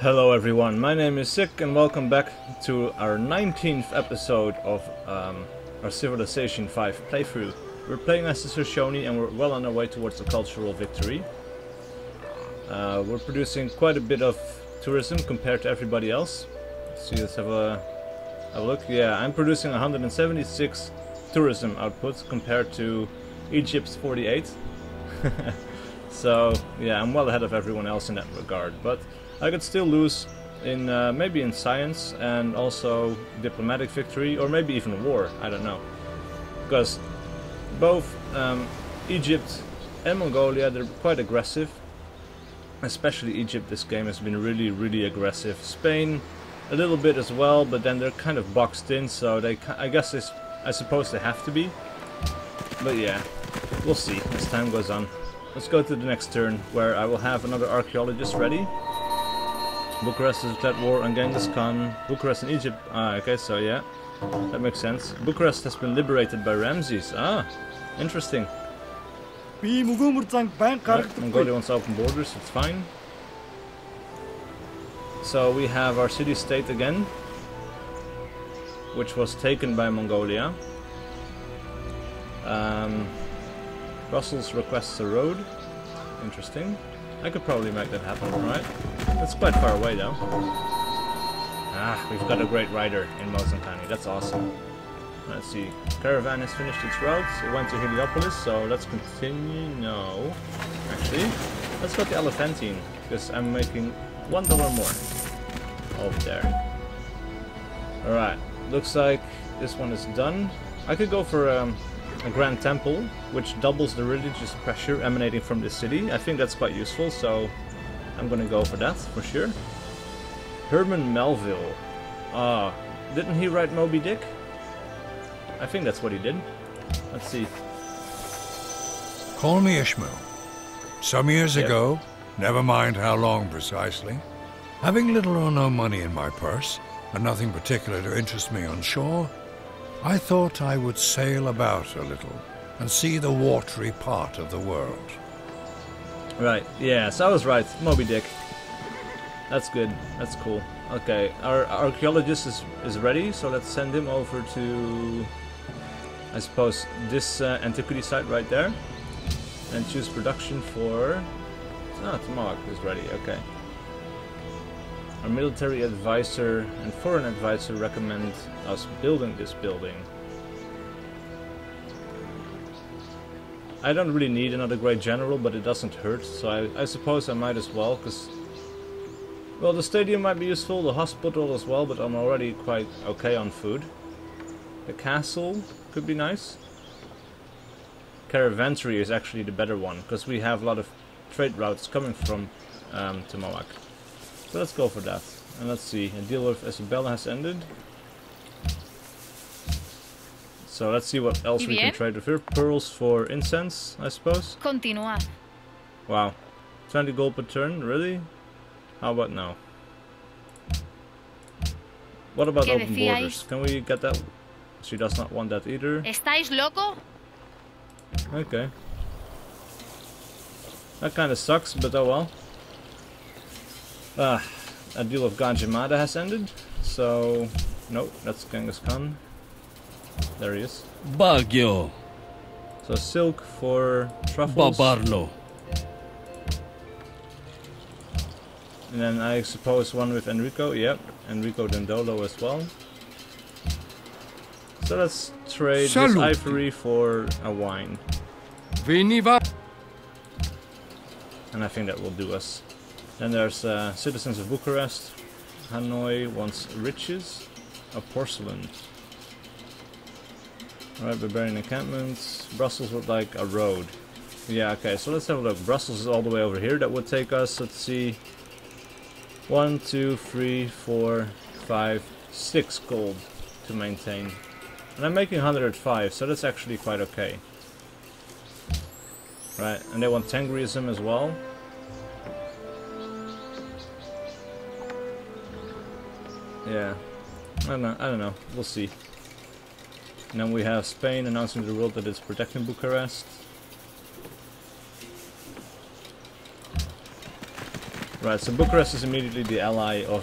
Hello everyone, my name is SiC and welcome back to our 19th episode of our Civilization 5 playthrough. We're playing as the Soshone and we're well on our way towards a cultural victory. We're producing quite a bit of tourism compared to everybody else. Let's have a look. Yeah, I'm producing 176 tourism output compared to Egypt's 48. So yeah, I'm well ahead of everyone else in that regard, but I could still lose in maybe in science and also diplomatic victory, or maybe even war, I don't know. Because both Egypt and Mongolia, they're quite aggressive. Especially Egypt, this game has been really aggressive. Spain, a little bit as well, but then they're kind of boxed in, so they, I suppose they have to be. But yeah, we'll see as time goes on. Let's go to the next turn, where I will have another archaeologist ready. Bucharest has declared war on Genghis Khan. Bucharest and Egypt. Ah, okay, so yeah, that makes sense. Bucharest has been liberated by Ramses. Ah, interesting. Right, Mongolia wants to open borders, it's fine. So we have our city-state again, which was taken by Mongolia. Brussels requests a road. Interesting. I could probably make that happen, right? That's quite far away though. Ah, we've got a great rider in Mozankani. That's awesome. Let's see. Caravan has finished its route. It went to Heliopolis, so let's continue. No. Actually, let's go to Elephantine, because I'm making $1 more over there. Alright. Looks like this one is done. I could go for a Grand Temple, which doubles the religious pressure emanating from the city. I think that's quite useful, so I'm gonna go for that, for sure. Herman Melville. Didn't he write Moby Dick? I think that's what he did. Let's see. Call me Ishmael. Some years ago, never mind how long precisely, having little or no money in my purse, and nothing particular to interest me on shore, I thought I would sail about a little and see the watery part of the world. Right, yes, I was right. Moby Dick. That's good. That's cool. Okay, our archaeologist is ready, so let's send him over to, I suppose, this antiquity site right there. And choose production for... Ah, Tamawak is ready, okay. Our military advisor and foreign advisor recommend us building this building. I don't really need another great general, but it doesn't hurt, so I suppose I might as well, because... Well, the stadium might be useful, the hospital as well, but I'm already quite okay on food. The castle could be nice. Caravanserai is actually the better one, because we have a lot of trade routes coming from Tamawak. So let's go for that. And let's see, a deal with Isabella has ended. So let's see what else we can trade with her. Pearls for incense, I suppose. Continuar. Wow. 20 gold per turn, really? How about now? What about open borders? Can we get that? She does not want that either. ¿Estáis loco? Okay. That kind of sucks, but oh well. A deal of Ganjamada has ended, so... Nope, that's Genghis Khan. There he is. Baguio. So silk for truffles. Babarlo. And then I suppose one with Enrico, yep. Enrico Dandolo as well. So let's trade this ivory for a wine. Veniva. And I think that will do us. Then there's citizens of Bucharest. Hanoi wants riches. A porcelain. Alright, barbarian encampments. Brussels would like a road. Yeah, okay, so let's have a look. Brussels is all the way over here. That would take us, let's see, 1, 2, 3, 4, 5, 6 gold to maintain. And I'm making 105, so that's actually quite okay. Right, and they want Tengrism as well. Yeah, I don't know, we'll see. And then we have Spain announcing to the world that it's protecting Bucharest. Right, so Bucharest is immediately the ally of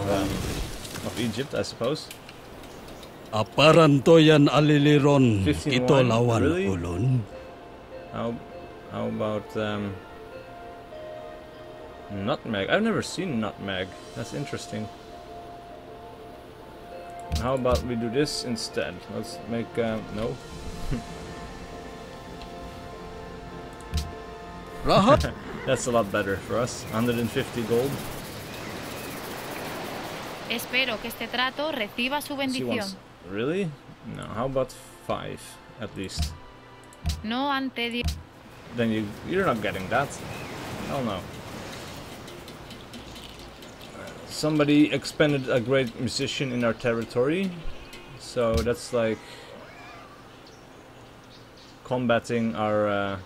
Egypt, I suppose. Aparantoyan aliliron 15 ito wine? lawan Really? ulon. How about nutmeg? I've never seen nutmeg. That's interesting. How about we do this instead? Let's make no. Rahat. That's a lot better for us. 150 gold. Espero que este trato reciba su She bendición. wants, really? No. How about 5 at least? No ante Dios. Then you're not getting that. Hell no. Somebody expended a great musician in our territory, so that's like combating our.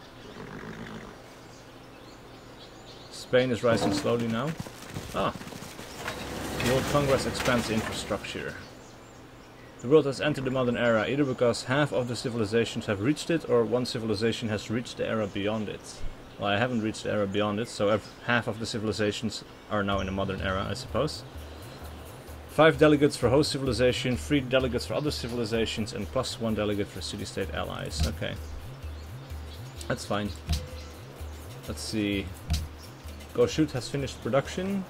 Spain is rising slowly now. Ah. The World Congress expands infrastructure. The world has entered the modern era, either because half of the civilizations have reached it, or one civilization has reached the era beyond it. Well, I haven't reached the era beyond it, so half of the civilizations are now in the modern era, I suppose. 5 delegates for host civilization, 3 delegates for other civilizations, and plus 1 delegate for city-state allies. Okay. That's fine. Let's see. Go Shoot has finished production.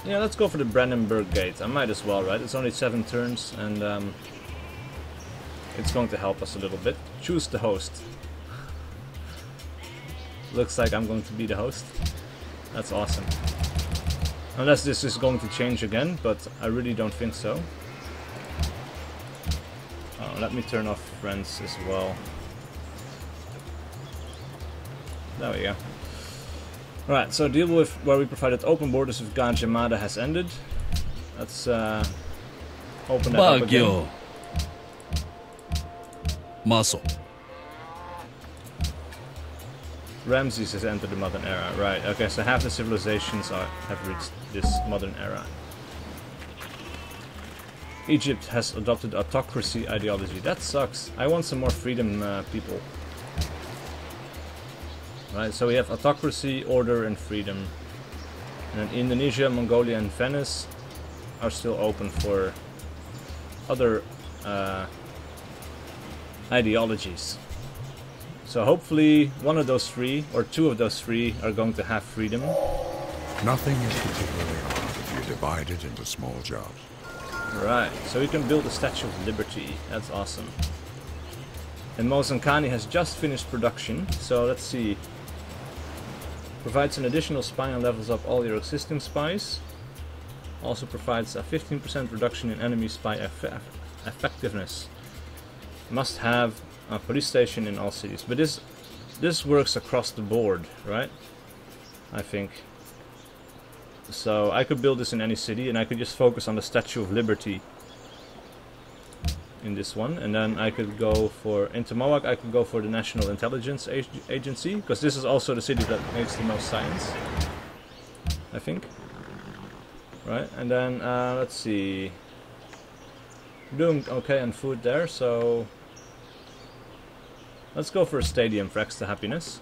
Yeah, let's go for the Brandenburg Gate. I might as well, right? It's only 7 turns, and it's going to help us a little bit. Choose the host. Looks like I'm going to be the host. That's awesome. Unless this is going to change again, but I really don't think so. Oh, let me turn off friends as well. There we go. Alright, so deal with where we provided open borders with Gajamada has ended. Let's open that up again. Bagyo. Muscle. Ramses has entered the modern era. Right, okay, so half the civilizations have reached this modern era. Egypt has adopted autocracy ideology. That sucks. I want some more freedom, people. Right, so we have autocracy, order, and freedom. And then Indonesia, Mongolia, and Venice are still open for other ideologies. So hopefully one of those 3, or 2 of those 3, are going to have freedom. Nothing is particularly hard if you divide it into small jobs. Right, so we can build a Statue of Liberty. That's awesome. And Mosankani has just finished production, so let's see. Provides an additional spy and levels up all your existing spies. Also provides a 15% reduction in enemy spy effectiveness. Must have a police station in all cities. But this works across the board, right? I think. So I could build this in any city, and I could just focus on the Statue of Liberty in this one, and then I could go for, in Tamawak I could go for the National Intelligence Agency, because this is also the city that makes the most science, I think. Right, and then let's see, doing okay on food there, so let's go for a stadium for extra happiness.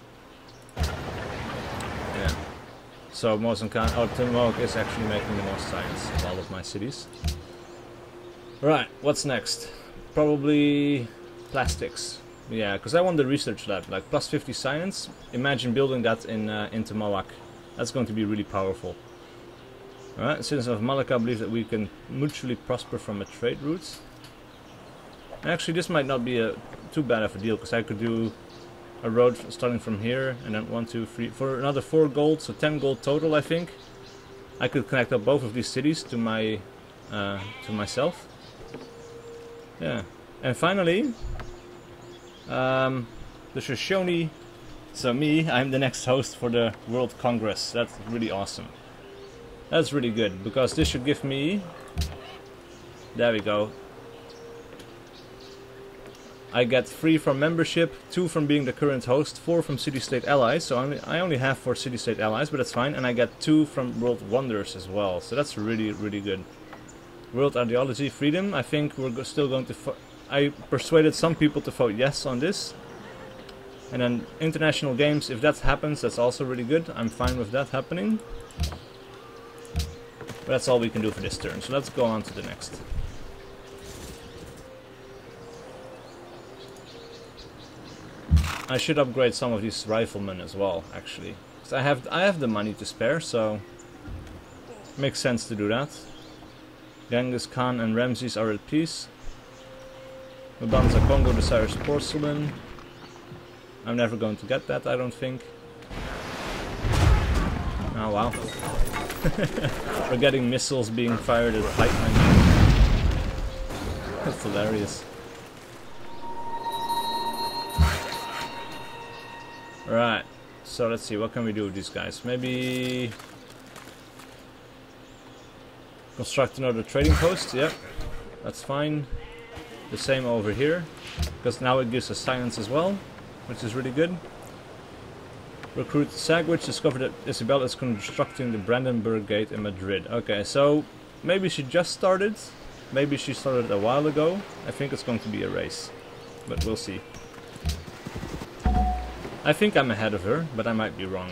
Yeah. So Tamawak is actually making the most science of all of my cities. Right, what's next? Probably plastics. Yeah, because I want the research lab, like plus 50 science. Imagine building that in Tamawak. That's going to be really powerful. Alright, citizens of Malacca believe that we can mutually prosper from a trade route. Actually, this might not be too bad of a deal, because I could do a road starting from here, and then 1, 2, 3, for another 4 gold, so 10 gold total, I think. I could connect up both of these cities to my to myself. Yeah, and finally, the Soshone. So me, I'm the next host for the World Congress. That's really awesome. That's really good, because this should give me. There we go. I get 3 from membership, 2 from being the current host, 4 from city-state allies. So I only have 4 city-state allies, but that's fine. And I get 2 from World Wonders as well. So that's really, really good. World Ideology Freedom. I think we're still going to. I persuaded some people to vote yes on this. And then international games, if that happens, that's also really good. I'm fine with that happening. But that's all we can do for this turn, so let's go on to the next. I should upgrade some of these riflemen as well, actually. 'Cause I have the money to spare, so makes sense to do that. Genghis Khan and Ramses are at peace. Mbanza Congo desires porcelain. I'm never going to get that, I don't think. Oh wow. We're getting missiles being fired at pikemen. That's hilarious. Right, so let's see, what can we do with these guys? Maybe construct another trading post, yep, that's fine. The same over here, because now it gives us science as well, which is really good. Recruit Sagwitch, discovered that Isabel is constructing the Brandenburg Gate in Madrid. Okay, so maybe she just started, maybe she started a while ago. I think it's going to be a race, but we'll see. I think I'm ahead of her, but I might be wrong.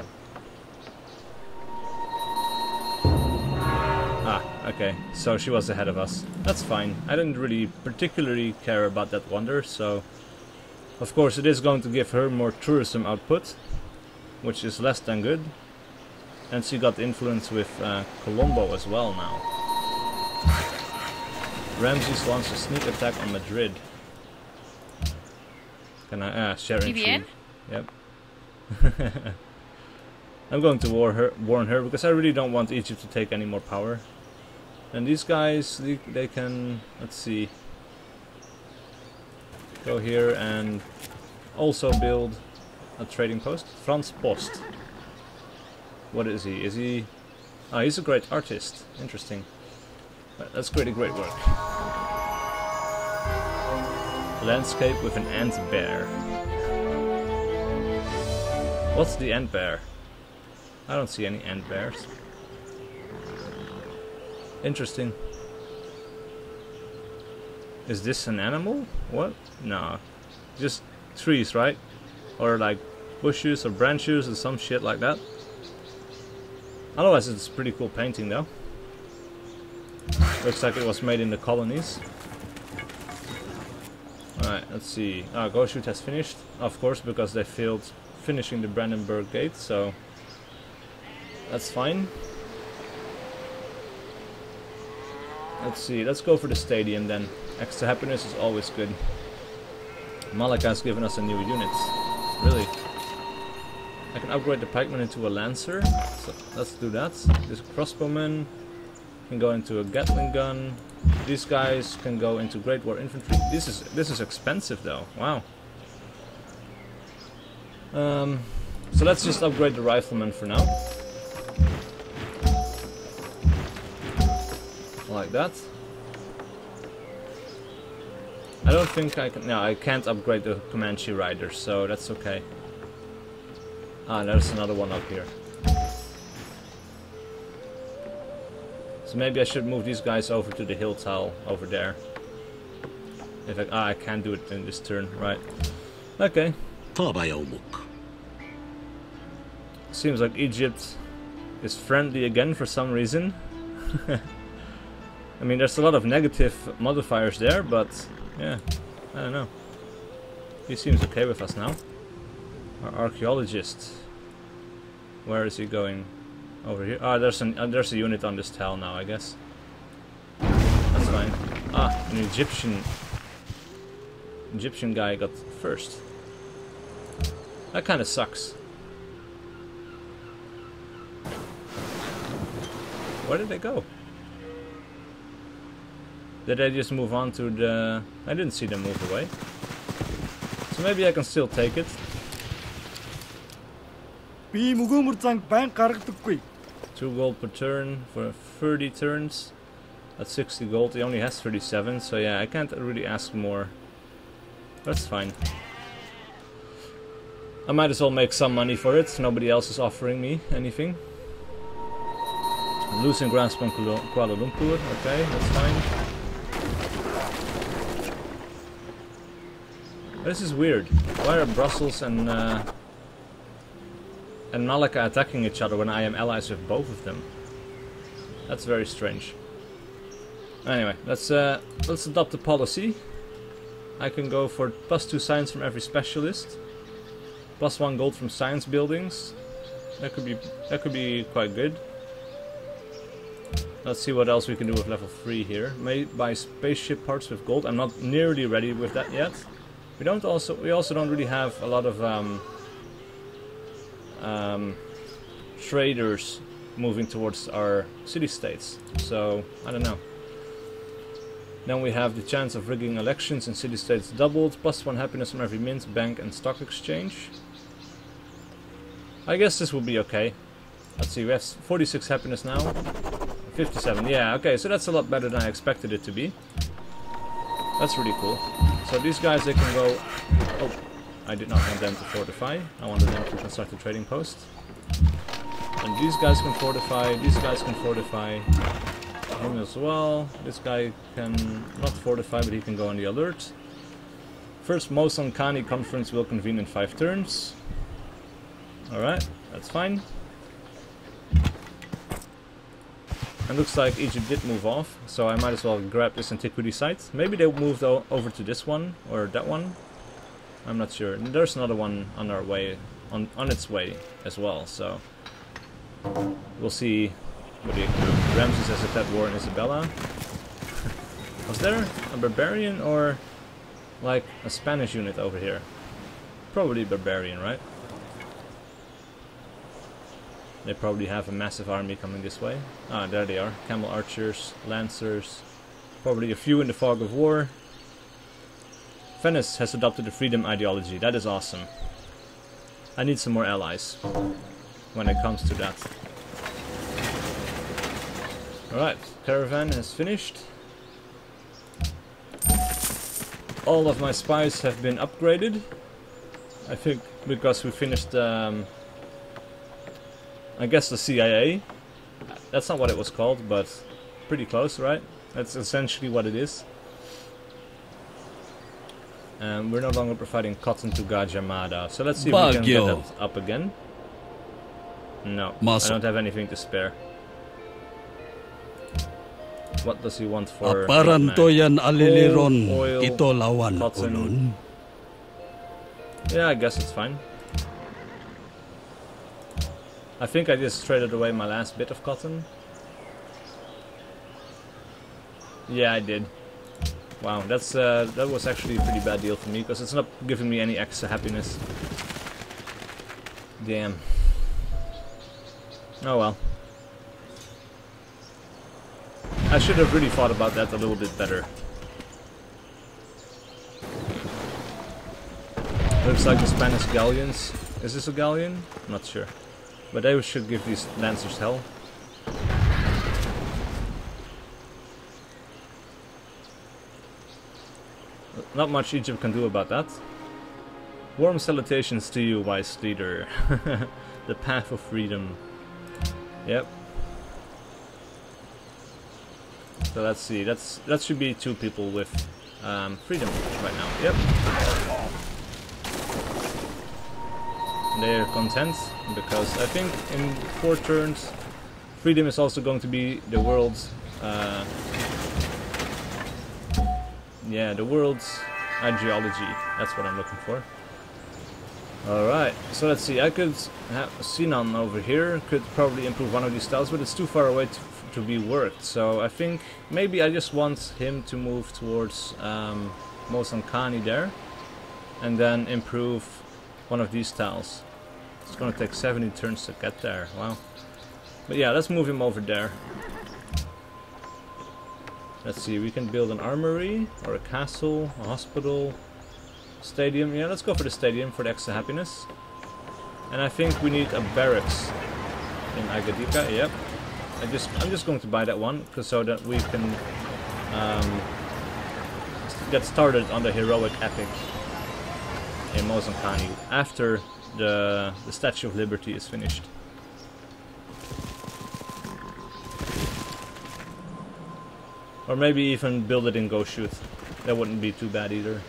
Ah, okay, so she was ahead of us. That's fine. I didn't really particularly care about that wonder, so... Of course it is going to give her more tourism output, which is less than good. And she got influence with Colombo as well now. Ramses launched a sneak attack on Madrid. Can I... share intrigue. Yep. I'm going to warn her because I really don't want Egypt to take any more power. And these guys, they can, let's see, go here and also build a trading post. Franz Post. What is he? Is he... Ah, he's a great artist. Interesting. Right, that's great work. Landscape with an ant bear. What's the ant bear? I don't see any ant bears. Interesting. Is this an animal? What? No. Just trees, right? Or like bushes or branches or some shit like that. Otherwise it's a pretty cool painting though. Looks like it was made in the colonies. Alright, let's see. Ah, Go Shoot has finished. Of course, because they failed finishing the Brandenburg Gate, so that's fine. Let's see, let's go for the stadium then. Extra happiness is always good. Malaka's given us a new unit. Really. I can upgrade the pikeman into a lancer, so let's do that. This crossbowman can go into a Gatling gun. These guys can go into Great War infantry. This is expensive though. Wow. So let's just upgrade the rifleman for now. Like that. I don't think I can... No, I can't upgrade the Comanche rider, so that's okay. Ah, there's another one up here. So maybe I should move these guys over to the hill tile over there. If I can't do it in this turn, right. Okay. Seems like Egypt is friendly again for some reason. I mean, there's a lot of negative modifiers there, but yeah, I don't know. He seems okay with us now. Our archaeologist. Where is he going? Over here. Ah, there's a unit on this tile now, I guess. That's fine. Ah, an Egyptian guy got first. That kind of sucks. Where did they go? Did they just move on to the... I didn't see them move away. So maybe I can still take it. 2 gold per turn for 30 turns. That's 60 gold. He only has 37, so yeah, I can't really ask more. That's fine. I might as well make some money for it. Nobody else is offering me anything. Losing grasp on Kuala Lumpur. Okay, that's fine. This is weird. Why are Brussels and Malacca attacking each other when I am allies with both of them? That's very strange. Anyway, let's adopt a policy. I can go for +2 science from every specialist, +1 gold from science buildings. That could be quite good. Let's see what else we can do with level 3 here. May buy spaceship parts with gold. I'm not nearly ready with that yet. We also don't really have a lot of traders moving towards our city-states. So I don't know. Then we have the chance of rigging elections in city-states doubled, +1 happiness from every mint, bank, and stock exchange. I guess this will be okay. Let's see, we have 46 happiness now. 57, yeah, okay, so that's a lot better than I expected it to be. That's really cool. So these guys, they can go... Oh, I did not want them to fortify. I wanted them to construct a trading post. And these guys can fortify, these guys can fortify. Him as well. This guy can not fortify, but he can go on the alert. First Moson Kani conference will convene in 5 turns. Alright, that's fine. And looks like Egypt did move off, so I might as well grab this antiquity site. Maybe they moved over to this one, or that one. I'm not sure. And there's another one on our way, on its way as well, so... We'll see what the Ramses has attacked war in Isabella. Was there a barbarian or like a Spanish unit over here? Probably barbarian, right? They probably have a massive army coming this way. Ah, there they are. Camel archers, lancers. Probably a few in the fog of war. Venice has adopted the freedom ideology. That is awesome. I need some more allies when it comes to that. Alright, caravan has finished. All of my spies have been upgraded. I think because we finished I guess the CIA. That's not what it was called, but pretty close, right? That's essentially what it is. And we're no longer providing cotton to Gajah. So let's see if we can get that up again. No, I don't have anything to spare. What does he want for Aparantoyan aliliron oil, ito lawan cotton? ulon. Yeah, I guess it's fine. I think I just traded away my last bit of cotton. Yeah, I did. Wow, that was actually a pretty bad deal for me, because it's not giving me any extra happiness. Damn. Oh well. I should have really thought about that a little bit better. Looks like the Spanish galleons. Is this a galleon? I'm not sure. But they should give these lancers hell. Not much Egypt can do about that. Warm salutations to you, wise leader. The path of freedom. Yep. So let's see. That should be 2 people with freedom right now. Yep. They're content because I think in 4 turns, freedom is also going to be the world's. Yeah, the world's ideology. That's what I'm looking for. Alright, so let's see. I could have Sinan over here. Could probably improve one of these tiles, but it's too far away to be worked. So I think maybe I just want him to move towards Mosankani there. And then improve one of these tiles. It's gonna take 70 turns to get there. Wow. But yeah, let's move him over there. Let's see, we can build an armory, or a castle, a hospital, stadium. Yeah, let's go for the stadium for the extra happiness. And I think we need a barracks in Agadir. Yep. I'm just going to buy that one, so that we can get started on the heroic epic in Mosankani after the Statue of Liberty is finished. Or maybe even build it in Go Shoot. That wouldn't be too bad either.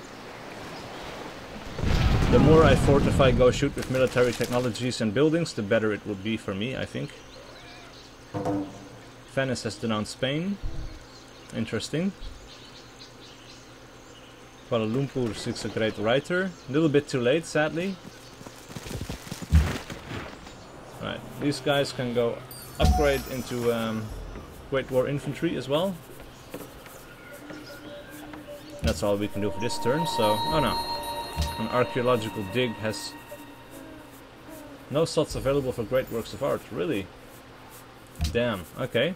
The more I fortify Go Shoot with military technologies and buildings, the better it will be for me, I think. Venice has denounced Spain. Interesting. Kuala Lumpur seeks a great writer. A little bit too late, sadly. Right, these guys can go upgrade into Great War Infantry as well. That's all we can do for this turn, so... Oh no. An archaeological dig has no slots available for great works of art. Really? Damn. Okay.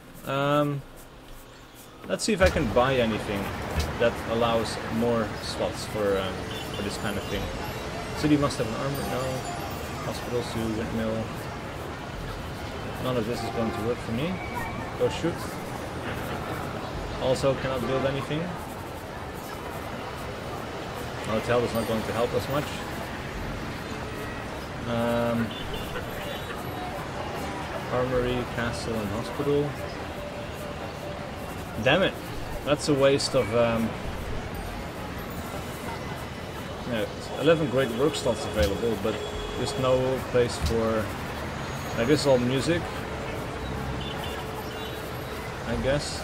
Let's see if I can buy anything that allows more slots for this kind of thing. City must have an armor. No. Hospitals to windmill. None of this is going to work for me. Go shoot. Also cannot build anything. Hotel is not going to help us much. Armory, castle, and hospital. Damn it! That's a waste of. 11 great work slots available, but there's no place for. Like this is all music. I guess.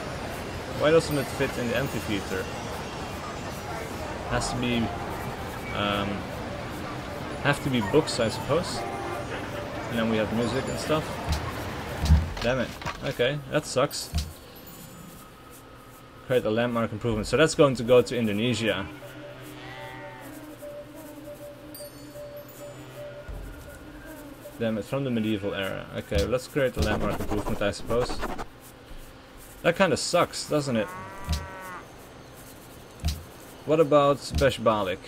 Why doesn't it fit in the amphitheater? Has to be have to be books, I suppose. And then we have music and stuff. Damn it. Okay, that sucks. Create a landmark improvement. So that's going to go to Indonesia. Damn it, from the medieval era. Okay, let's create a landmark improvement, I suppose. That kind of sucks, doesn't it? What about Beshbalik?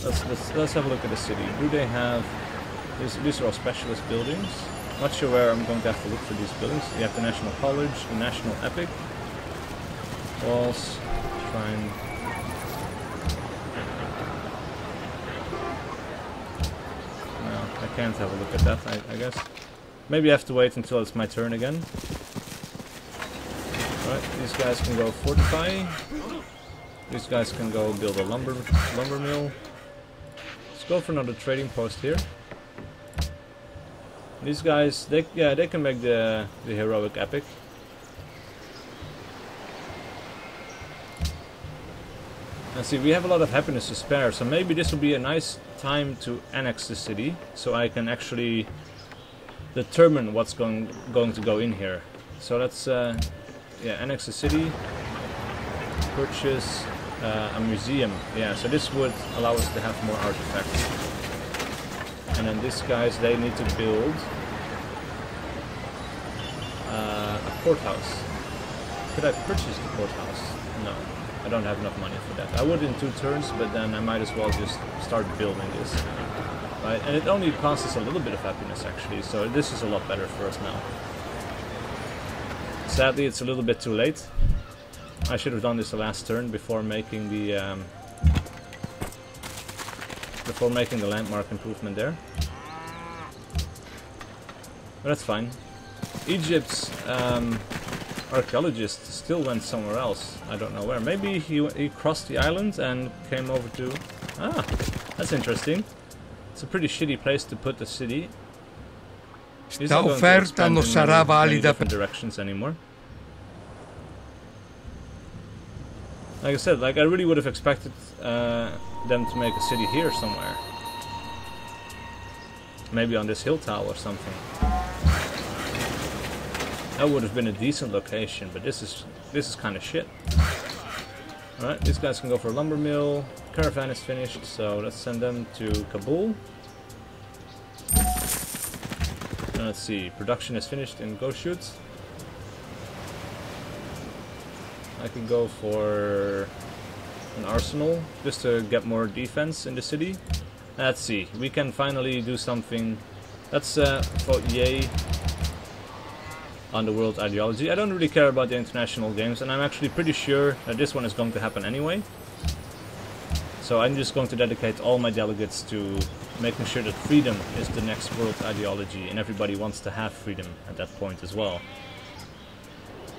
Let's have a look at the city. Do they have these are all specialist buildings? Not sure where I'm going to have to look for these buildings. You have the National College, the National Epic, walls, shrine. No, I can't have a look at that. I guess maybe I have to wait until it's my turn again. Alright, these guys can go fortify. These guys can go build a lumber mill. Let's go for another trading post here. These guys, they can make the heroic epic. And see, we have a lot of happiness to spare, so maybe this will be a nice time to annex the city, so I can actually determine what's going to go in here. So let's annex the city. Purchase a museum. Yeah, so this would allow us to have more artifacts. And then these guys, they need to build a courthouse. Could I purchase the courthouse? No, I don't have enough money for that. I would in 2 turns, but then I might as well just start building this. Right, and it only costs us a little bit of happiness actually, so this is a lot better for us now. Sadly, it's a little bit too late. I should have done this the last turn before making the landmark improvement there. But that's fine. Egypt's archaeologist still went somewhere else. I don't know where. Maybe he crossed the island and came over to... Ah, that's interesting. It's a pretty shitty place to put the city. He's not going to expand in many different directions anymore. Like I said, like I really would have expected them to make a city here somewhere. Maybe on this hill tile or something. That would have been a decent location, but this is kind of shit. Alright, these guys can go for a lumber mill. Caravan is finished, so let's send them to Kabul. And let's see, production is finished in Go Shoot. I can go for an arsenal, just to get more defense in the city. Let's see, we can finally do something. Let's vote yay on the world ideology. I don't really care about the international games, and I'm actually pretty sure that this one is going to happen anyway. So I'm just going to dedicate all my delegates to making sure that freedom is the next world ideology, and everybody wants to have freedom at that point as well.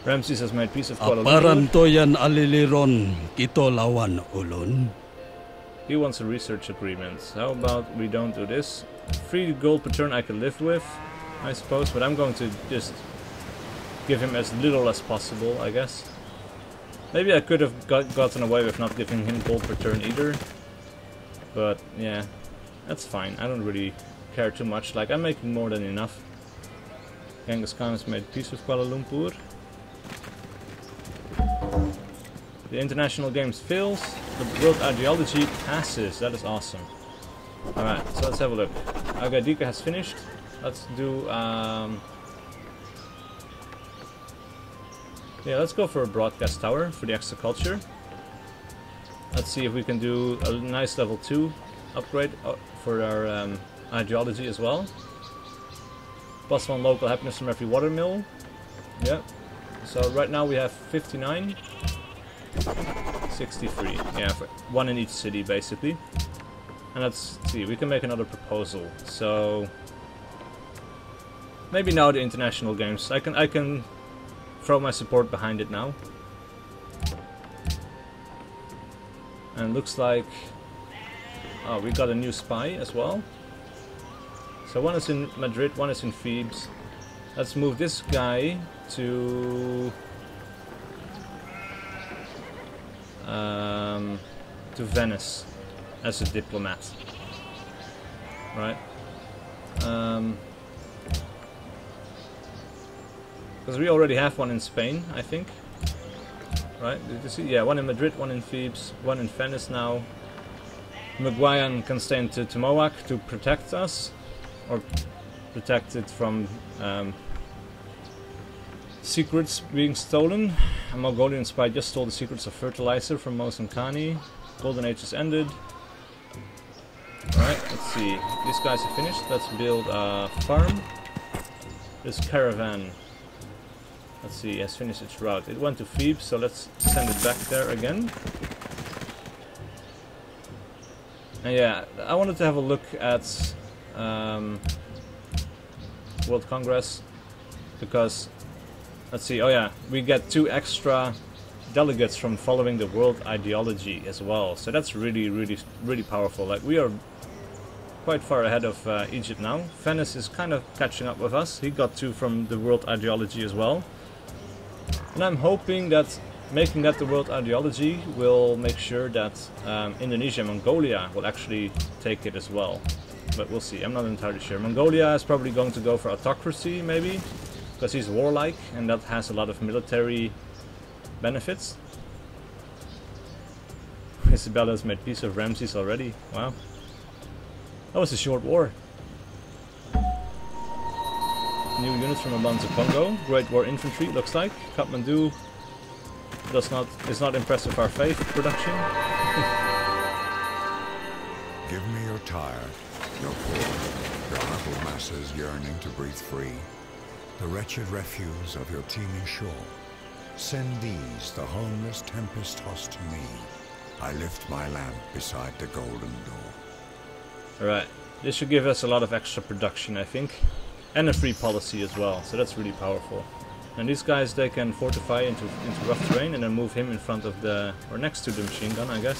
Ramses has made peace of Kuala Lumpur. Aparantoyan aliliron kito lawan ulun. He wants a research agreement. How about we don't do this? 3 gold per turn I can live with, I suppose, but I'm going to just give him as little as possible, I guess. Maybe I could have gotten away with not giving him gold per turn either. But yeah, that's fine. I don't really care too much. Like, I'm making more than enough. Genghis Khan has made peace with Kuala Lumpur. The international games fails. The world ideology passes. That is awesome. Alright, so let's have a look. Agadika has finished. Let's do yeah, let's go for a broadcast tower for the extra culture. Let's see if we can do a nice level 2 upgrade for our ideology as well. +1 local happiness from every watermill. Yep. So right now we have 59. 63. Yeah, for 1 in each city basically. And let's see, we can make another proposal. So maybe now the international games. I can throw my support behind it now. And looks like we got a new spy as well. So 1 is in Madrid, 1 is in Thebes. Let's move this guy to Venice as a diplomat. Right? Because we already have 1 in Spain, I think. Right? Did you see? Yeah, 1 in Madrid, 1 in Thebes, 1 in Venice now. Maguian can stay into Tomoac to protect us, or protect it from secrets being stolen. A Mongolian spy just stole the secrets of fertilizer from Mosankani. Golden Age has ended. Alright, let's see. These guys are finished. Let's build a farm. This caravan, let's see, has finished its route. It went to Thebes, so let's send it back there again. And yeah, I wanted to have a look at World Congress, because let's see, oh yeah, we get 2 extra delegates from following the world ideology as well. So that's really powerful. Like, we are quite far ahead of Egypt now. Venice is kind of catching up with us. He got 2 from the world ideology as well. And I'm hoping that making that the world ideology will make sure that Indonesia and Mongolia will actually take it as well. But we'll see. I'm not entirely sure. Mongolia is probably going to go for autocracy, maybe, because he's warlike, and that has a lot of military benefits. Isabella's made peace with Ramses already. Wow. That was a short war. New units from Alonso Congo. Great War Infantry, looks like. Kathmandu is not impressed with our faith production. Give me your tire, your poor, your huddled masses yearning to breathe free. The wretched refuse of your teeming shore. Send these, the homeless tempest-tossed to me. I lift my lamp beside the golden door. Alright, this should give us a lot of extra production, I think. And a free policy as well, so that's really powerful. And these guys, they can fortify into rough terrain and then move him in front of the, or next to the machine gun, I guess.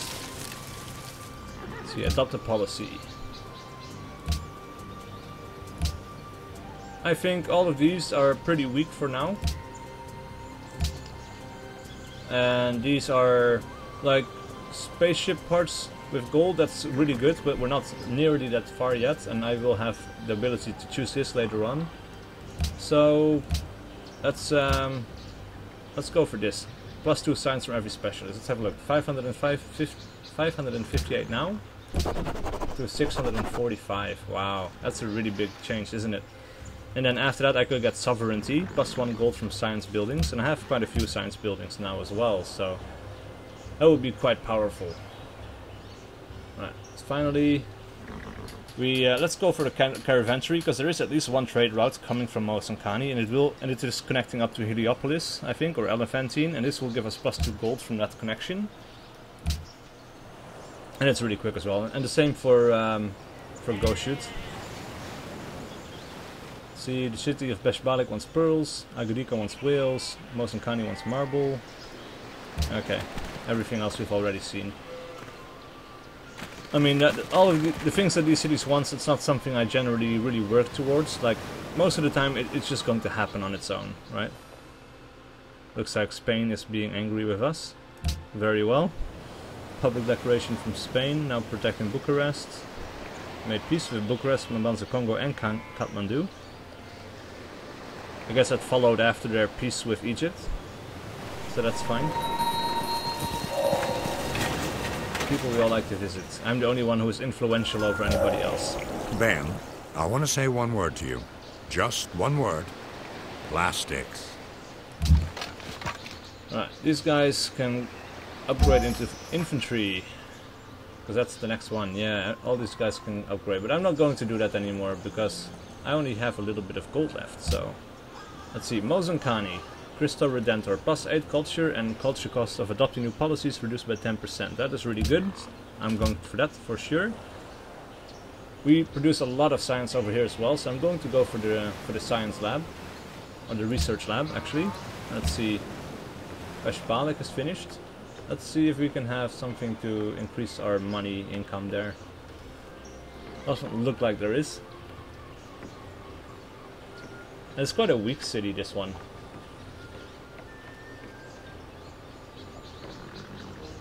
See, adopt a policy. I think all of these are pretty weak for now. And these are like spaceship parts with gold. That's really good, but we're not nearly that far yet, and I will have the ability to choose this later on. So let's go for this. +2 science from every specialist. Let's have a look. 558 now to 645. Wow, that's a really big change, isn't it? And then after that I could get sovereignty, +1 gold from science buildings, and I have quite a few science buildings now as well, so that would be quite powerful. Right, so finally we let's go for the caravanserai, because there is at least 1 trade route coming from Mosankani, and it is connecting up to Heliopolis, I think, or Elephantine, and this will give us +2 gold from that connection. And it's really quick as well, and the same for Goshut. See, the city of Beshbalik wants pearls, Agurika wants whales, Mosankani wants marble. Okay, everything else we've already seen. I mean, all of the things that these cities want, it's not something I generally really work towards. Like, most of the time it's just going to happen on its own, right? Looks like Spain is being angry with us. Very well. Public declaration from Spain, now protecting Bucharest. Made peace with Bucharest, Mbanza Congo and Kathmandu. I guess that followed after their peace with Egypt. So that's fine. People we all like to visit. I'm the only one who is influential over anybody else. Ben, I want to say one word to you. Just one word. Plastics. Alright, these guys can upgrade into infantry. Because that's the next one. Yeah, all these guys can upgrade. But I'm not going to do that anymore because I only have a little bit of gold left. So, let's see. Mozankani. Crystal Redentor. Plus 8 culture and culture cost of adopting new policies reduced by 10%. That is really good. I'm going for that for sure. We produce a lot of science over here as well. So I'm going to go for the science lab. Or the research lab, actually. Let's see. Veshbalik is finished. Let's see if we can have something to increase our money income there. Doesn't look like there is. And it's quite a weak city, this one.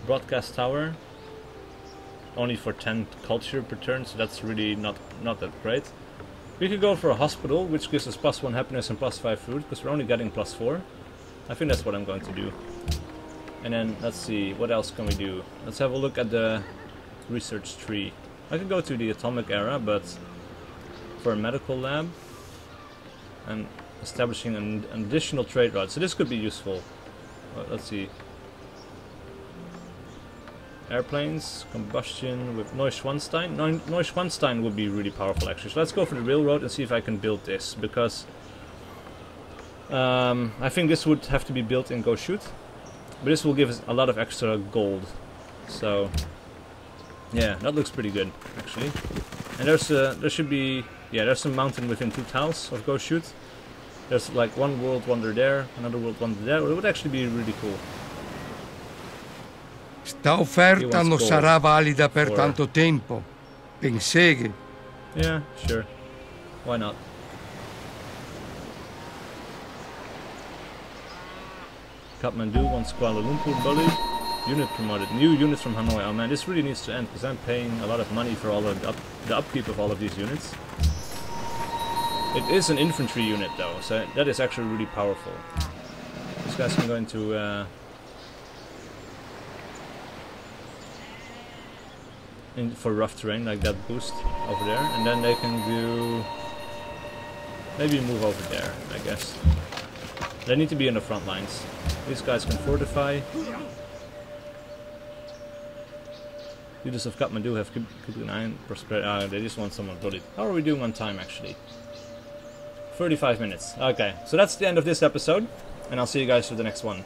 Broadcast tower. Only for 10 culture per turn, so that's really not that great. We could go for a hospital, which gives us +1 happiness and +5 food, because we're only getting +4. I think that's what I'm going to do. And then, let's see, what else can we do? Let's have a look at the research tree. I could go to the atomic era, but for a medical lab and establishing an additional trade route. So this could be useful. Let's see. Airplanes, combustion with Neuschwanstein. Neuschwanstein would be really powerful actually. So let's go for the railroad and see if I can build this, because I think this would have to be built in Go Shoot. But this will give us a lot of extra gold. So yeah, that looks pretty good actually. And there should be, yeah, there's a mountain within 2 tiles of Go Shoot. There's like one world wonder there, another world wonder there. It would actually be really cool. Sta offerta non sarà valida per tanto tempo. Penseghe. Yeah, sure. Why not? Kathmandu wants Kuala Lumpur bullied. Unit promoted. New units from Hanoi. Oh man, this really needs to end because I'm paying a lot of money for all of the upkeep of all of these units. It is an infantry unit though, so that is actually really powerful. These guys can go into for rough terrain, like that boost over there, and then they can do maybe move over there, I guess. They need to be in the front lines. These guys can fortify. Leaders of Kathmandu have kept an eye on prosperity. They just want someone bullied. How are we doing on time actually? 35 minutes. Okay, so that's the end of this episode, and I'll see you guys for the next one.